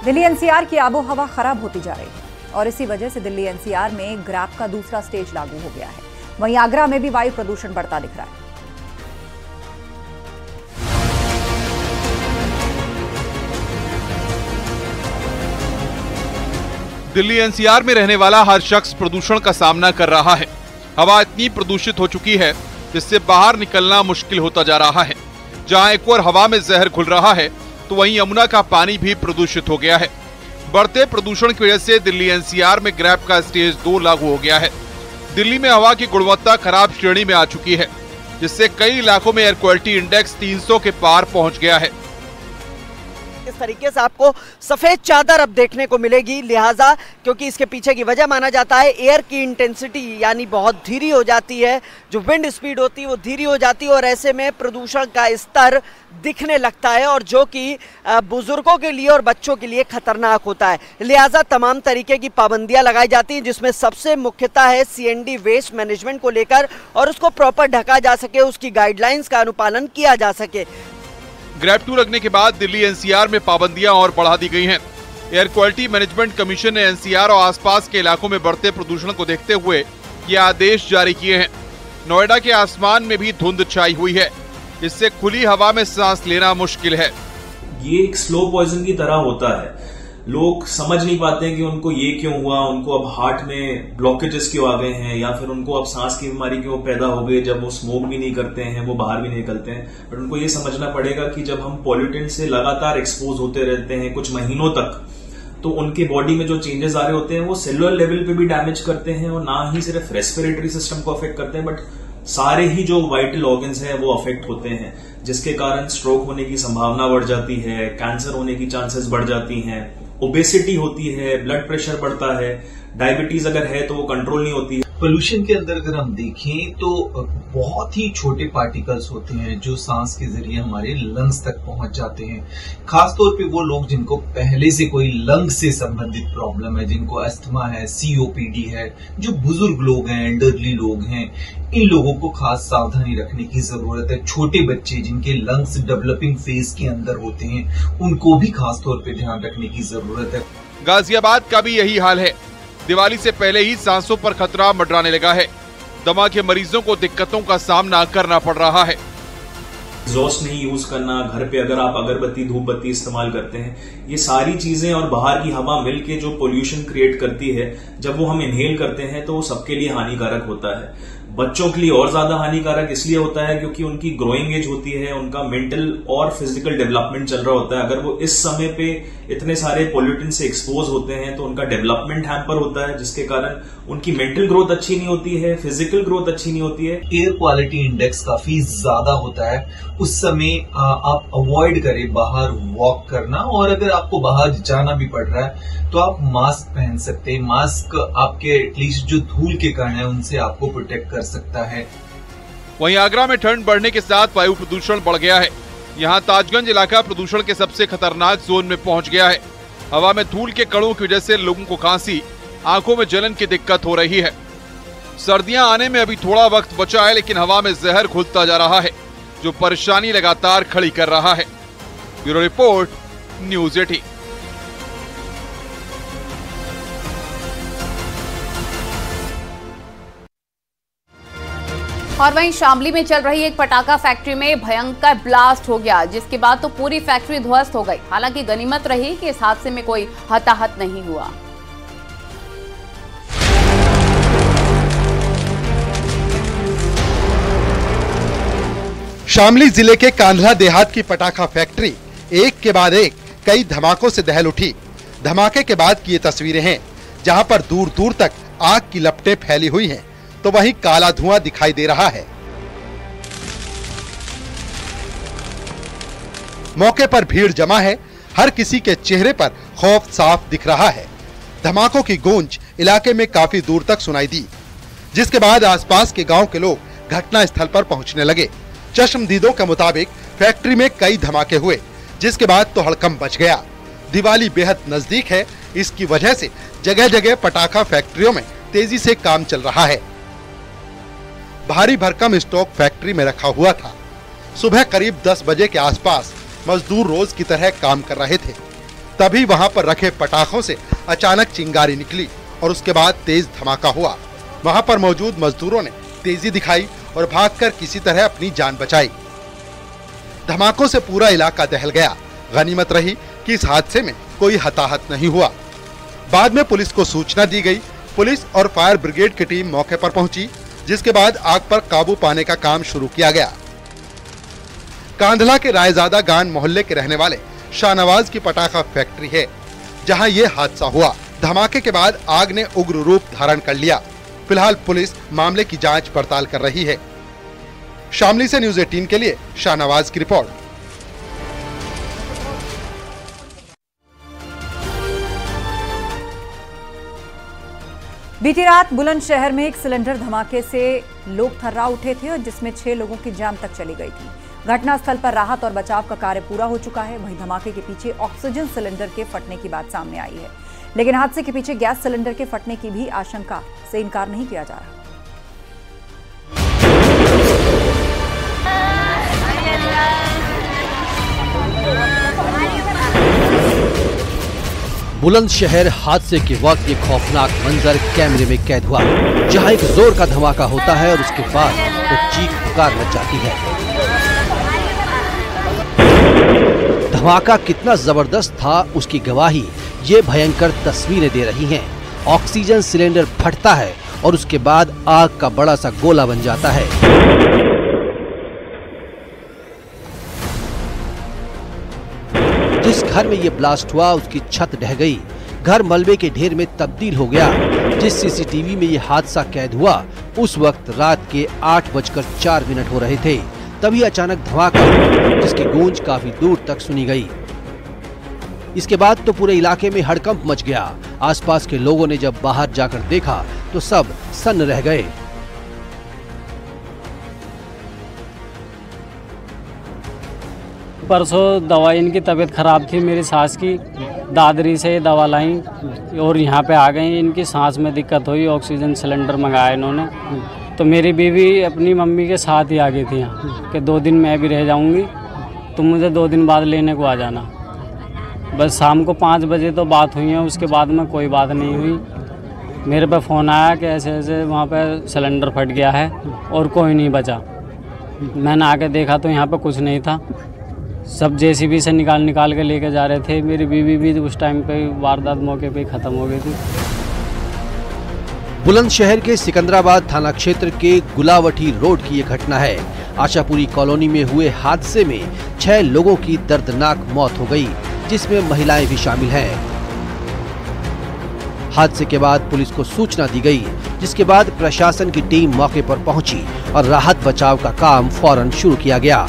Delhi NCR की आबोहवा खराब होती जा रही है और इसी वजह से दिल्ली एनसीआर में ग्रैप का दूसरा स्टेज लागू हो गया है। वहीं आगरा में भी वायु प्रदूषण बढ़ता दिख रहा है। दिल्ली एनसीआर में रहने वाला हर शख्स प्रदूषण का सामना कर रहा है। हवा इतनी प्रदूषित हो चुकी है जिससे बाहर निकलना मुश्किल होता जा रहा है। जहां एक और हवा में जहर घुल रहा है तो वहीं यमुना का पानी भी प्रदूषित हो गया है। बढ़ते प्रदूषण की वजह से दिल्ली एनसीआर में ग्रैप का स्टेज 2 लागू हो गया है। दिल्ली में हवा की गुणवत्ता खराब श्रेणी में आ चुकी है, जिससे कई इलाकों में एयर क्वालिटी इंडेक्स 300 के पार पहुंच गया है। इस तरीके से आपको सफेद चादर अब देखने को मिलेगी, लिहाजा क्योंकि इसके पीछे की वजह माना जाता है एयर की इंटेंसिटी यानी बहुत धीरी हो जाती है, जो विंड स्पीड होती है वो धीरी हो जाती है और ऐसे में प्रदूषण का स्तर दिखने लगता है और जो कि बुजुर्गों के लिए और बच्चों के लिए खतरनाक होता है। लिहाजा तमाम तरीके की पाबंदियां लगाई जाती हैं, जिसमें सबसे मुख्यतः है सीएनडी वेस्ट मैनेजमेंट को लेकर और उसको प्रॉपर ढका जा सके, उसकी गाइडलाइंस का अनुपालन किया जा सके। ग्रैप 2 लगने के बाद दिल्ली एनसीआर में पाबंदियां और बढ़ा दी गई हैं। एयर क्वालिटी मैनेजमेंट कमीशन ने एनसीआर और आसपास के इलाकों में बढ़ते प्रदूषण को देखते हुए ये आदेश जारी किए हैं। नोएडा के आसमान में भी धुंध छाई हुई है, इससे खुली हवा में सांस लेना मुश्किल है। ये एक स्लो पॉइजन की तरह होता है। लोग समझ नहीं पाते कि उनको ये क्यों हुआ, उनको अब हार्ट में ब्लॉकेजेस क्यों आ गए हैं या फिर उनको अब सांस की बीमारी क्यों पैदा हो गई जब वो स्मोक भी नहीं करते हैं, वो बाहर भी नहीं निकलते हैं। बट उनको ये समझना पड़ेगा कि जब हम पॉल्यूटेंट से लगातार एक्सपोज होते रहते हैं कुछ महीनों तक, तो उनके बॉडी में जो चेंजेस आ रहे होते हैं वो सेलुलर लेवल पे भी डैमेज करते हैं और ना ही सिर्फ रेस्पिरेटरी सिस्टम को अफेक्ट करते हैं बट सारे ही जो वाइटल ऑर्गन्स हैं वो अफेक्ट होते हैं, जिसके कारण स्ट्रोक होने की संभावना बढ़ जाती है, कैंसर होने की चांसेस बढ़ जाती हैं, ओबेसिटी होती है, ब्लड प्रेशर बढ़ता है, डायबिटीज अगर है तो वो कंट्रोल नहीं होती है। पोल्यूशन के अंदर अगर हम देखें तो बहुत ही छोटे पार्टिकल्स होते हैं जो सांस के जरिए हमारे लंग्स तक पहुंच जाते हैं। खासतौर पे वो लोग जिनको पहले से कोई लंग से संबंधित प्रॉब्लम है, जिनको अस्थमा है, सीओपीडी है, जो बुजुर्ग लोग हैं, एल्डरली लोग हैं, इन लोगों को खास सावधानी रखने की जरूरत है। छोटे बच्चे जिनके लंग्स डेवलपिंग फेज के अंदर होते हैं उनको भी खासतौर पे ध्यान रखने की जरूरत है। गाजियाबाद का भी यही हाल है। दिवाली से पहले ही सांसों पर खतरा मंडराने लगा है। दमा के मरीजों को दिक्कतों का सामना करना पड़ रहा है। एग्जॉस्ट नहीं यूज करना, घर पे अगर आप अगरबत्ती धूप बत्ती इस्तेमाल करते हैं, ये सारी चीजें और बाहर की हवा मिलके जो पोल्यूशन क्रिएट करती है, जब वो हम इनहेल करते हैं तो वो सबके लिए हानिकारक होता है। बच्चों के लिए और ज्यादा हानिकारक इसलिए होता है क्योंकि उनकी ग्रोइंग एज होती है, उनका मेंटल और फिजिकल डेवलपमेंट चल रहा होता है। अगर वो इस समय पे इतने सारे पोल्यूटेंट से एक्सपोज होते हैं तो उनका डेवलपमेंट हैम्पर होता है, जिसके कारण उनकी मेंटल ग्रोथ अच्छी नहीं होती है, फिजिकल ग्रोथ अच्छी नहीं होती है। एयर क्वालिटी इंडेक्स काफी ज्यादा होता है, उस समय आप अवॉइड करें बाहर वॉक करना, और अगर आपको बाहर जाना भी पड़ रहा है तो आप मास्क पहन सकते हैं। मास्क आपके एटलीस्ट जो धूल के कण है उनसे आपको प्रोटेक्ट कर सकता है। वहीं आगरा में ठंड बढ़ने के साथ वायु प्रदूषण बढ़ गया है। यहाँ ताजगंज इलाका प्रदूषण के सबसे खतरनाक जोन में पहुंच गया है। हवा में धूल के कणों की वजह से लोगों को खांसी, आंखों में जलन की दिक्कत हो रही है। सर्दियां आने में अभी थोड़ा वक्त बचा है, लेकिन हवा में जहर घुलता जा रहा है, जो परेशानी लगातार खड़ी कर रहा है। Bureau report, news 18। और वहीं शामली में चल रही एक पटाखा फैक्ट्री में भयंकर ब्लास्ट हो गया, जिसके बाद तो पूरी फैक्ट्री ध्वस्त हो गई। हालांकि गनीमत रही कि इस हादसे में कोई हताहत नहीं हुआ। शामली जिले के कांधला देहात की पटाखा फैक्ट्री एक के बाद एक कई धमाकों से दहल उठी। धमाके के बाद की ये तस्वीरें हैं, जहां पर दूर दूर तक आग की लपटें फैली हुई हैं, तो वहीं काला धुआं दिखाई दे रहा है। मौके पर भीड़ जमा है, हर किसी के चेहरे पर खौफ साफ दिख रहा है। धमाकों की गूंज इलाके में काफी दूर तक सुनाई दी, जिसके बाद आसपास के गांव के लोग घटना स्थल पर पहुंचने लगे। चश्मदीदों के मुताबिक फैक्ट्री में कई धमाके हुए, जिसके बाद तो हड़कंप मच गया। दिवाली बेहद नजदीक है, इसकी वजह से जगह जगह पटाखा फैक्ट्रियों में तेजी से काम चल रहा है। भारी भरकम स्टॉक फैक्ट्री में रखा हुआ था। सुबह करीब 10 बजे के आसपास मजदूर रोज की तरह काम कर रहे थे। तभी वहां पर रखे पटाखों से अचानक चिंगारी निकली और उसके बाद तेज धमाका हुआ। वहां पर मौजूद मजदूरों ने तेजी दिखाई और भागकर किसी तरह अपनी जान बचाई। धमाकों से पूरा इलाका दहल गया। गनीमत रही कि इस हादसे में कोई हताहत नहीं हुआ। बाद में पुलिस को सूचना दी गई। पुलिस और फायर ब्रिगेड की टीम मौके पर पहुंची, जिसके बाद आग पर काबू पाने का काम शुरू किया गया। कांधला के रायजादा गान मोहल्ले के रहने वाले शाहनवाज की पटाखा फैक्ट्री है, जहां ये हादसा हुआ। धमाके के बाद आग ने उग्र रूप धारण कर लिया। फिलहाल पुलिस मामले की जांच पड़ताल कर रही है। शामली से न्यूज़ 18 के लिए शाहनवाज की रिपोर्ट। बीती रात बुलंदशहर में एक सिलेंडर धमाके से लोग थर्रा उठे थे और जिसमें 6 लोगों की जान तक चली गई थी। घटनास्थल पर राहत और बचाव का कार्य पूरा हो चुका है। वहीं धमाके के पीछे ऑक्सीजन सिलेंडर के फटने की बात सामने आई है, लेकिन हादसे के पीछे गैस सिलेंडर के फटने की भी आशंका से इनकार नहीं किया जा रहा। बुलंदशहर हादसे के वक्त ये खौफनाक मंजर कैमरे में कैद हुआ, जहां एक जोर का धमाका होता है और उसके बाद तो चीख पुकार मच जाती है। धमाका कितना जबरदस्त था उसकी गवाही ये भयंकर तस्वीरें दे रही हैं। ऑक्सीजन सिलेंडर फटता है और उसके बाद आग का बड़ा सा गोला बन जाता है। जिस घर में ये ब्लास्ट हुआ उसकी छत ढह गई। घर मलबे के ढेर में तब्दील हो गया। जिस सीसीटीवी में ये हादसा कैद हुआ उस वक्त रात के 8:04 हो रहे थे। तभी अचानक धमाका, जिसकी गूंज काफी दूर तक सुनी गई। इसके बाद तो पूरे इलाके में हड़कंप मच गया। आसपास के लोगों ने जब बाहर जाकर देखा तो सब सन्न रह गए। परसों दवाई इनकी तबीयत ख़राब थी, मेरी सास की। दादरी से दवा लाई और यहाँ पे आ गई। इनकी सांस में दिक्कत हुई, ऑक्सीजन सिलेंडर मंगाया इन्होंने। तो मेरी बीवी अपनी मम्मी के साथ ही आ गई थी यहाँ कि 2 दिन मैं भी रह जाऊँगी, तुम मुझे 2 दिन बाद लेने को आ जाना। बस शाम को 5 बजे तो बात हुई है, उसके बाद में कोई बात नहीं हुई। मेरे पे फ़ोन आया कि ऐसे ऐसे वहाँ पे सिलेंडर फट गया है और कोई नहीं बचा। मैंने आके देखा तो यहाँ पे कुछ नहीं था, सब जेसीबी से निकाल के लेके जा रहे थे। मेरी बीवी भी उस टाइम पे वारदात मौके पे ख़त्म हो गई थी। बुलंदशहर के सिकंदराबाद थाना क्षेत्र के गुलावटी रोड की ये घटना है। आशापुरी कॉलोनी में हुए हादसे में 6 लोगों की दर्दनाक मौत हो गई, जिसमें महिलाएं भी शामिल हैं। हादसे के बाद पुलिस को सूचना दी गई, जिसके बाद प्रशासन की टीम मौके पर पहुंची और राहत बचाव का काम फौरन शुरू किया गया।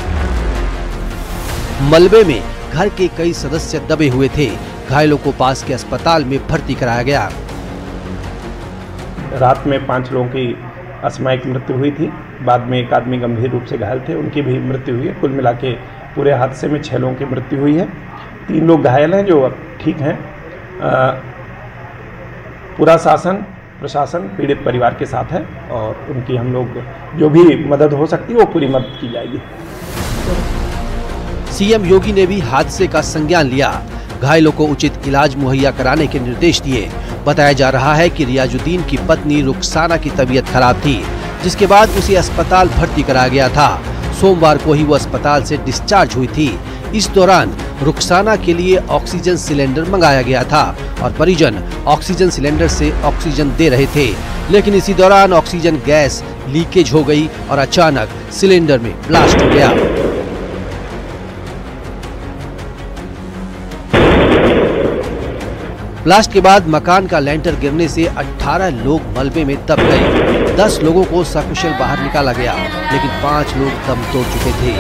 मलबे में घर के कई सदस्य दबे हुए थे। घायलों को पास के अस्पताल में भर्ती कराया गया। रात में 5 लोगों की असामयिक मृत्यु हुई थी। बाद में 1 आदमी गंभीर रूप से घायल थे, उनकी भी मृत्यु हुई है। कुल मिला के पूरे हादसे में 6 लोगों की मृत्यु हुई है। 3 लोग घायल हैं जो अब ठीक हैं। पूरा शासन प्रशासन पीड़ित परिवार के साथ है और उनकी हम लोग जो भी मदद हो सकती है वो पूरी मदद की जाएगी। सीएम योगी ने भी हादसे का संज्ञान लिया। घायलों को उचित इलाज मुहैया कराने के निर्देश दिए। बताया जा रहा है कि रियाजुद्दीन की पत्नी रुखसाना की तबीयत खराब थी, जिसके बाद उसे अस्पताल भर्ती कराया गया था। सोमवार को ही वो अस्पताल से डिस्चार्ज हुई थी। इस दौरान रुखसाना के लिए ऑक्सीजन सिलेंडर मंगाया गया था और परिजन ऑक्सीजन सिलेंडर से ऑक्सीजन दे रहे थे, लेकिन इसी दौरान ऑक्सीजन गैस लीकेज हो गई और अचानक सिलेंडर में ब्लास्ट हो गया। ब्लास्ट के बाद मकान का लेंटर गिरने से 18 लोग मलबे में दब गए। 10 लोगों को सकुशल बाहर निकाला गया, लेकिन 5 लोग दम तोड़ चुके थे।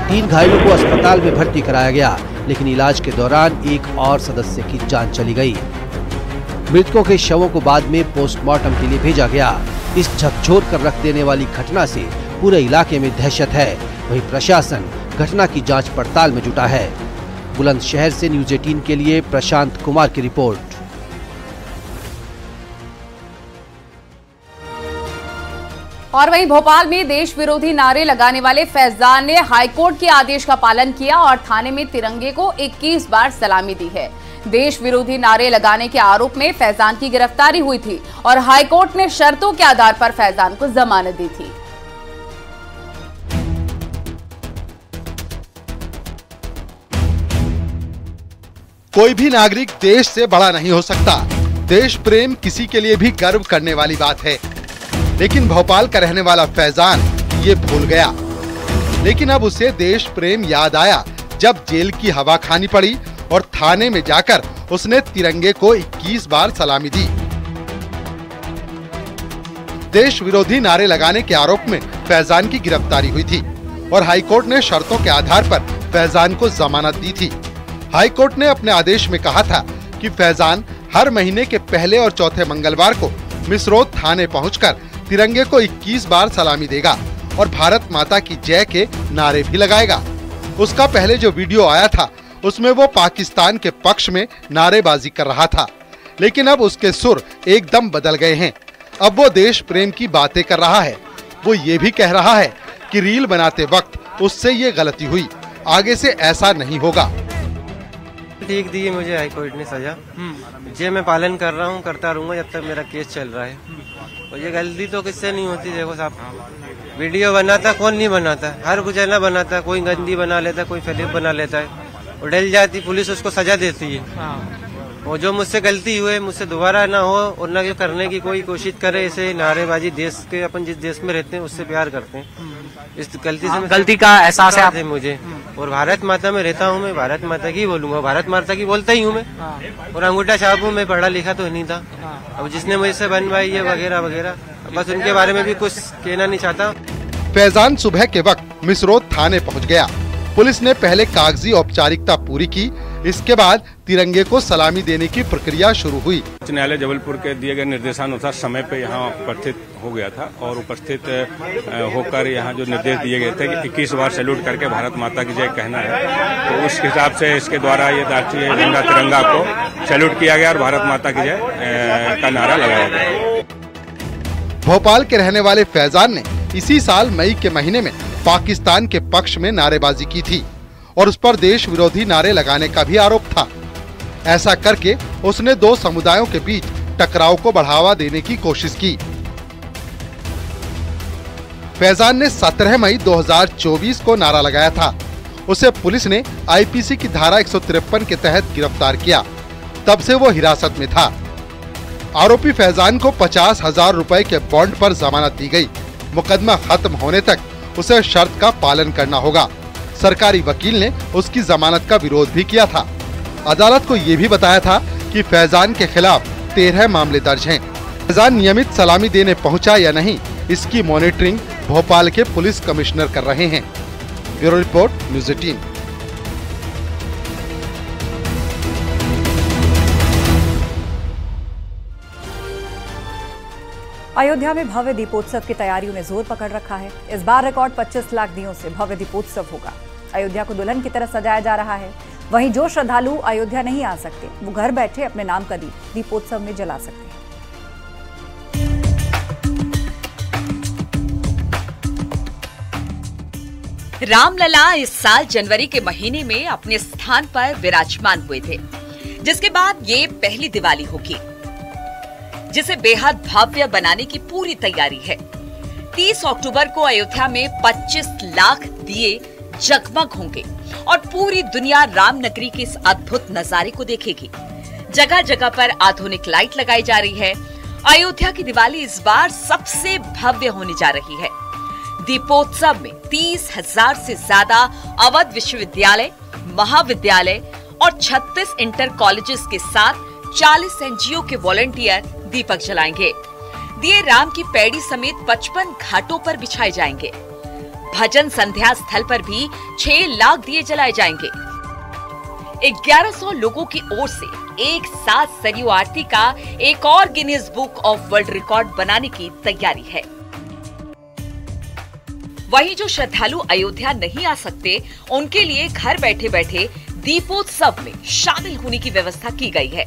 3 घायलों को अस्पताल में भर्ती कराया गया, लेकिन इलाज के दौरान एक और सदस्य की जान चली गई। मृतकों के शवों को बाद में पोस्टमार्टम के लिए भेजा गया। इस झकझोर कर रख देने वाली घटना से पूरे इलाके में दहशत है। वहीं प्रशासन घटना की जांच पड़ताल में जुटा है। बुलंदशहर से न्यूज़ 18 के लिए प्रशांत कुमार की रिपोर्ट। और वहीं भोपाल में देश विरोधी नारे लगाने वाले फैजान ने हाईकोर्ट के आदेश का पालन किया और थाने में तिरंगे को 21 बार सलामी दी है। देश विरोधी नारे लगाने के आरोप में फैजान की गिरफ्तारी हुई थी और हाईकोर्ट ने शर्तों के आधार पर फैजान को जमानत दी थी। कोई भी नागरिक देश से बड़ा नहीं हो सकता। देश प्रेम किसी के लिए भी गर्व करने वाली बात है, लेकिन भोपाल का रहने वाला फैजान ये भूल गया। लेकिन अब उसे देश प्रेम याद आया जब जेल की हवा खानी पड़ी और थाने में जाकर उसने तिरंगे को 21 बार सलामी दी। देश विरोधी नारे लगाने के आरोप में फैजान की गिरफ्तारी हुई थी और हाईकोर्ट ने शर्तों के आधार पर फैजान को जमानत दी थी। हाईकोर्ट ने अपने आदेश में कहा था कि फैजान हर महीने के पहले और चौथे मंगलवार को मिसरोद थाने पहुंचकर तिरंगे को 21 बार सलामी देगा और भारत माता की जय के नारे भी लगाएगा। उसका पहले जो वीडियो आया था उसमें वो पाकिस्तान के पक्ष में नारेबाजी कर रहा था, लेकिन अब उसके सुर एकदम बदल गए हैं। अब वो देश प्रेम की बातें कर रहा है। वो ये भी कह रहा है कि रील बनाते वक्त उससे ये गलती हुई, आगे से ऐसा नहीं होगा। ठीक दी है मुझे हाईकोर्ट ने सजा, जे मैं पालन कर रहा हूँ, करता रहूंगा जब तक मेरा केस चल रहा है। और ये गलती तो किससे नहीं होती। देखो साहब, वीडियो बनाता कौन नहीं बनाता, हर कुछ ना बनाता, कोई गंदी बना लेता, कोई फिल्म बना लेता है और डल जाती, पुलिस उसको सजा देती है। और जो मुझसे गलती हुए मुझसे दोबारा ना हो और ना करने की कोई कोशिश करे। ऐसे नारेबाजी देश के, अपन जिस देश में रहते हैं उससे प्यार करते हैं, इस गलती से गलती का एहसास है मुझे। और भारत माता में रहता हूँ, मैं भारत माता की बोलूंगा, भारत माता की बोलता ही हूँ मैं। और अंगूठा छाप हूँ, मैं पढ़ा लिखा तो नहीं था। अब जिसने मुझसे बनवाई है वगैरह वगैरह, बस उनके बारे में भी कुछ कहना नहीं चाहता। फैजान सुबह के वक्त मिसरोद थाने पहुंच गया। पुलिस ने पहले कागजी औपचारिकता पूरी की, इसके बाद तिरंगे को सलामी देने की प्रक्रिया शुरू हुई। उच्च न्यायालय जबलपुर के दिए गए निर्देशानुसार समय पे यहाँ उपस्थित हो गया था और उपस्थित होकर यहाँ जो निर्देश दिए गए थे कि 21 बार सैल्यूट करके भारत माता की जय कहना है, तो उस हिसाब से इसके द्वारा ये राष्ट्रीय झंडा तिरंगा को सैल्यूट किया गया और भारत माता की जय का नारा लगाया गया। भोपाल के रहने वाले फैजान ने इसी साल मई के महीने में पाकिस्तान के पक्ष में नारेबाजी की थी और उस पर देश विरोधी नारे लगाने का भी आरोप था। ऐसा करके उसने दो समुदायों के बीच टकराव को बढ़ावा देने की कोशिश की। फैजान ने 17 मई 2024 को नारा लगाया था। उसे पुलिस ने आईपीसी की धारा 153 के तहत गिरफ्तार किया। तब से वो हिरासत में था। आरोपी फैजान को 50,000 रुपए के बॉन्ड पर जमानत दी गई। मुकदमा खत्म होने तक उसे शर्त का पालन करना होगा। सरकारी वकील ने उसकी जमानत का विरोध भी किया था। अदालत को ये भी बताया था कि फैजान के खिलाफ 13 मामले दर्ज हैं। फैजान नियमित सलामी देने पहुंचा या नहीं, इसकी मॉनिटरिंग भोपाल के पुलिस कमिश्नर कर रहे हैं। Bureau report, news 18। अयोध्या में भव्य दीपोत्सव की तैयारियों में जोर पकड़ रखा है। इस बार रिकॉर्ड 25 लाख दियों से भव्य दीपोत्सव होगा। अयोध्या को दुल्हन की तरह सजाया जा रहा है। वहीं जो श्रद्धालु अयोध्या नहीं आ सकते, वो घर बैठे अपने नाम का दीप दीपोत्सव में जला सकते हैं। रामलला इस साल जनवरी के महीने में अपने स्थान पर विराजमान हुए थे, जिसके बाद ये पहली दिवाली होगी, जिसे बेहद भव्य बनाने की पूरी तैयारी है। 30 अक्टूबर को अयोध्या में 25 लाख दिए जगमग होंगे और पूरी दुनिया रामनगरी के इस अद्भुत नजारे को देखेगी। जगह जगह पर आधुनिक लाइट लगाई जा रही है। अयोध्या की दिवाली इस बार सबसे भव्य होने जा रही है। दीपोत्सव में 30,000 से ज्यादा अवध विश्वविद्यालय, महाविद्यालय और 36 इंटर कॉलेजेस के साथ 40 एनजीओ के वॉलंटियर दीपक जलाएंगे। दिए राम की पैड़ी समेत 55 घाटों पर बिछाए जाएंगे। भजन संध्या स्थल पर भी 6 लाख दिए जलाए जाएंगे। 1100 लोगों की ओर से एक साथ सरयू आरती का एक और Guinness book of world record बनाने की तैयारी है। वहीं जो श्रद्धालु अयोध्या नहीं आ सकते, उनके लिए घर बैठे बैठे दीपोत्सव में शामिल होने की व्यवस्था की गई है।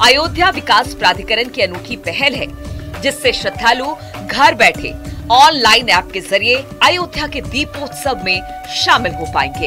अयोध्या विकास प्राधिकरण की अनूठी पहल है, जिससे श्रद्धालु घर बैठे ऑनलाइन ऐप के जरिए अयोध्या के दीपोत्सव में शामिल हो पाएंगे।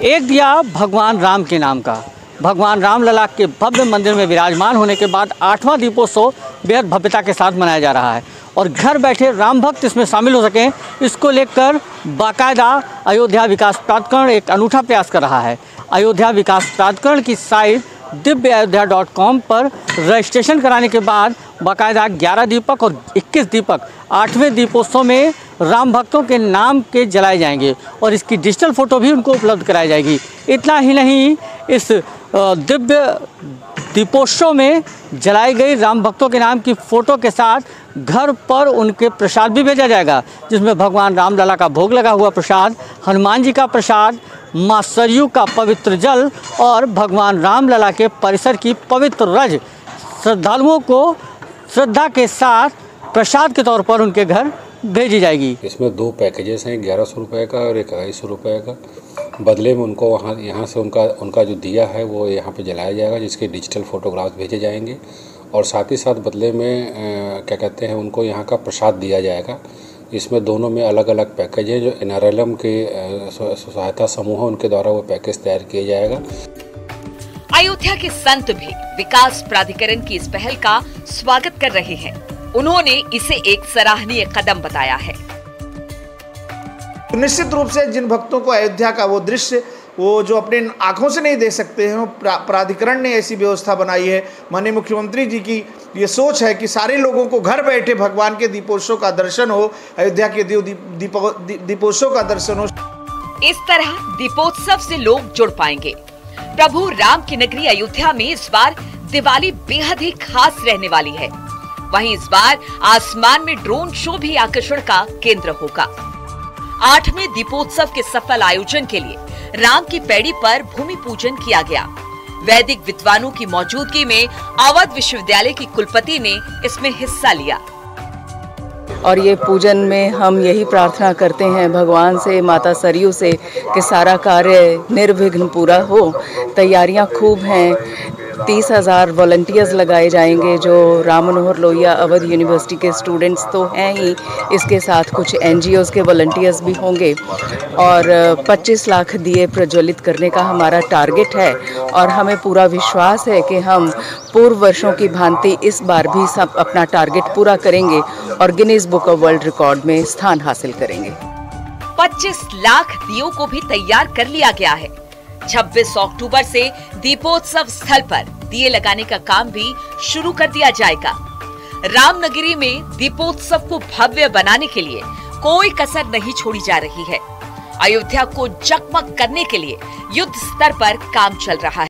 एक दिया भगवान राम के नाम का। भगवान राम लला के भव्य मंदिर में विराजमान होने के बाद 8वां दीपोत्सव बेहद भव्यता के साथ मनाया जा रहा है और घर बैठे राम भक्त इसमें शामिल हो सकें, इसको लेकर बाकायदा अयोध्या विकास प्राधिकरण एक अनूठा प्रयास कर रहा है। अयोध्या विकास प्राधिकरण की साइट divyayodhya.com पर रजिस्ट्रेशन कराने के बाद बाकायदा 11 दीपक और 21 दीपक 8वें दीपोत्सव में राम भक्तों के नाम के जलाए जाएंगे और इसकी डिजिटल फोटो भी उनको उपलब्ध कराई जाएगी। इतना ही नहीं, इस दिव्य दीपोत्सव में जलाई गई राम भक्तों के नाम की फ़ोटो के साथ घर पर उनके प्रसाद भी भेजा जाएगा, जिसमें भगवान रामलला का भोग लगा हुआ प्रसाद, हनुमान जी का प्रसाद, माँ सरयू का पवित्र जल और भगवान रामलला के परिसर की पवित्र रज श्रद्धालुओं को श्रद्धा के साथ प्रसाद के तौर पर उनके घर भेजी जाएगी। इसमें 2 पैकेजेस हैं, 1100 रुपये का और 2100 रुपये का। बदले में उनको यहाँ से उनका जो दिया है वो यहाँ पे जलाया जाएगा, जिसके डिजिटल फोटोग्राफ्स भेजे जाएंगे और साथ ही साथ बदले में क्या कहते हैं उनको यहाँ का प्रसाद दिया जाएगा। इसमें दोनों में अलग अलग पैकेज है। जो NRLM के सहायता समूह है उनके द्वारा वो पैकेज तैयार किया जाएगा। अयोध्या के संत भी विकास प्राधिकरण की इस पहल का स्वागत कर रहे हैं। उन्होंने इसे एक सराहनीय कदम बताया है। निश्चित रूप से जिन भक्तों को अयोध्या का वो दृश्य वो जो अपने आंखों से नहीं देख सकते हैं, प्राधिकरण ने ऐसी व्यवस्था बनाई है। माननीय मुख्यमंत्री जी की ये सोच है कि सारे लोगों को घर बैठे भगवान के दीपोत्सव का दर्शन हो, अयोध्या के दीपोत्सव का दर्शन हो। इस तरह दीपोत्सव से लोग जुड़ पाएंगे। प्रभु राम की नगरी अयोध्या में इस बार दिवाली बेहद ही खास रहने वाली है। वहीं इस बार आसमान में ड्रोन शो भी आकर्षण का केंद्र होगा। 8वें दीपोत्सव के सफल आयोजन के लिए राम की पैड़ी पर भूमि पूजन किया गया। वैदिक विद्वानों की मौजूदगी में अवध विश्वविद्यालय की कुलपति ने इसमें हिस्सा लिया। और ये पूजन में हम यही प्रार्थना करते हैं भगवान से, माता सरयू से, कि सारा कार्य निर्विघ्न पूरा हो। तैयारियां खूब हैं। 30,000 वॉलंटियर्स लगाए जाएंगे, जो राम मनोहर लोहिया अवध यूनिवर्सिटी के स्टूडेंट्स तो हैं ही, इसके साथ कुछ NGOs के वॉलंटियर्स भी होंगे और 25 लाख दिए प्रज्वलित करने का हमारा टारगेट है। और हमें पूरा विश्वास है कि हम पूर्व वर्षों की भांति इस बार भी सब अपना टारगेट पूरा करेंगे और Guinness book of world record में स्थान हासिल करेंगे। 25 लाख दियों को भी तैयार कर लिया गया है। 26 अक्टूबर से दीपोत्सव स्थल पर दिए लगाने का काम भी शुरू कर दिया जाएगा। रामनगरी में दीपोत्सव को भव्य बनाने के लिए कोई कसर नहीं छोड़ी जा रही है। अयोध्या को जगमग करने के लिए युद्ध स्तर पर काम चल रहा है।